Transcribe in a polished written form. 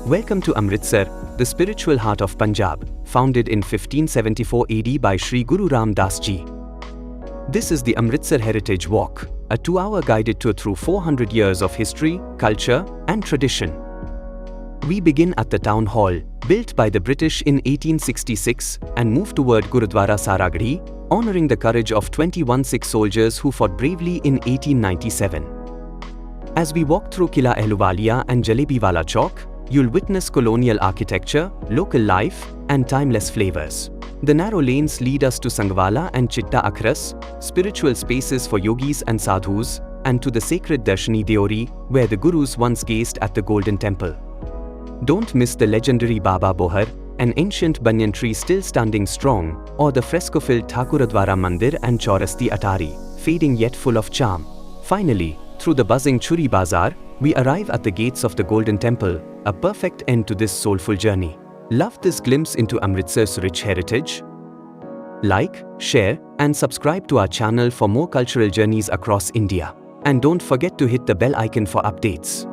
Welcome to Amritsar, the spiritual heart of Punjab, founded in 1574 AD by Sri Guru Ram Das Ji. This is the Amritsar Heritage Walk, a 2-hour guided tour through 400 years of history, culture, and tradition. We begin at the town hall, built by the British in 1866, and move toward Gurdwara Saragarhi, honoring the courage of 21 Sikh soldiers who fought bravely in 1897. As we walk through Qila Ahluwalia and Jalebiwala Chowk, you'll witness colonial architecture, local life, and timeless flavors. The narrow lanes lead us to Sangwala and Chitta Akhara, spiritual spaces for yogis and sadhus, and to the sacred Darshani Deori, where the Gurus once gazed at the Golden Temple. Don't miss the legendary Baba Bohar, an ancient banyan tree still standing strong, or the fresco-filled Thakurdwara Mandir and Chowrasti Atari, fading yet full of charm. Finally, through the buzzing Churi Bazaar, we arrive at the gates of the Golden Temple, a perfect end to this soulful journey. Love this glimpse into Amritsar's rich heritage? Like, share, and subscribe to our channel for more cultural journeys across India. And don't forget to hit the bell icon for updates.